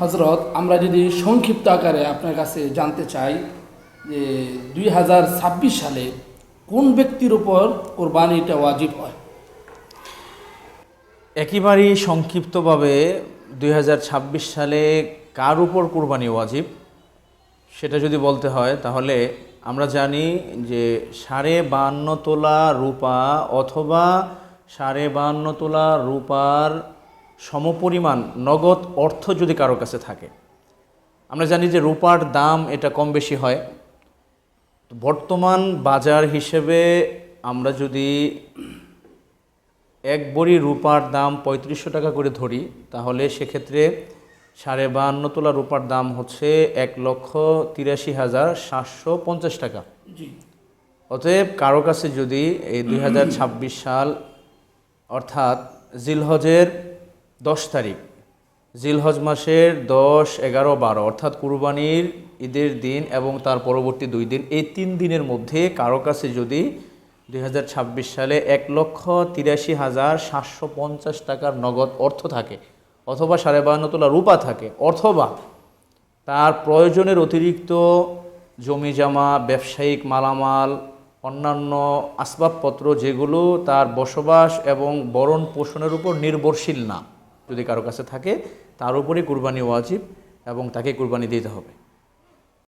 হজরত, আমরা যদি সংক্ষিপ্ত আকারে আপনার কাছে জানতে চাই যে 2026 সালে কোন ব্যক্তির উপর কোরবানিটা ওয়াজিব হয়? একেবারেই সংক্ষিপ্তভাবে 2026 সালে কার উপর কুরবানি ওয়াজিব সেটা যদি বলতে হয় তাহলে আমরা জানি যে 52.5 তোলা রূপা অথবা 52.5 তোলা রূপার সমপরিমাণ নগদ অর্থ যদি কারো কাছে থাকে। আমরা জানি যে রূপার দাম এটা কম বেশি হয়। বর্তমান বাজার হিসেবে আমরা যদি এক ভরি রূপার দাম 3500 টাকা করে ধরি তাহলে সেক্ষেত্রে 52.5 তোলা রূপার দাম হচ্ছে 1,83,750 টাকা। জি। অতএব কারো কাছে যদি এই 2026 সাল অর্থাৎ জিলহজের 10 তারিখ, জিলহজ মাসের 10, 11, 12 অর্থাৎ কুরবানির ঈদের দিন এবং তার পরবর্তী 2 দিন, এই 3 দিনের মধ্যে কারো কাছে যদি 2026 সালে 1,83,750 টাকার নগদ অর্থ থাকে অথবা 52.5 তোলা রূপা থাকে অথবা তার প্রয়োজনের অতিরিক্ত জমি জমা, ব্যবসায়িক মালামাল, অন্যান্য আসবাবপত্র যেগুলো তার বসবাস এবং ভরণ পোষণের উপর নির্ভরশীল না, যদি কারো কাছে থাকে তার উপরেই কুরবানি ওয়াজিব এবং তাকে কুরবানি দিতে হবে।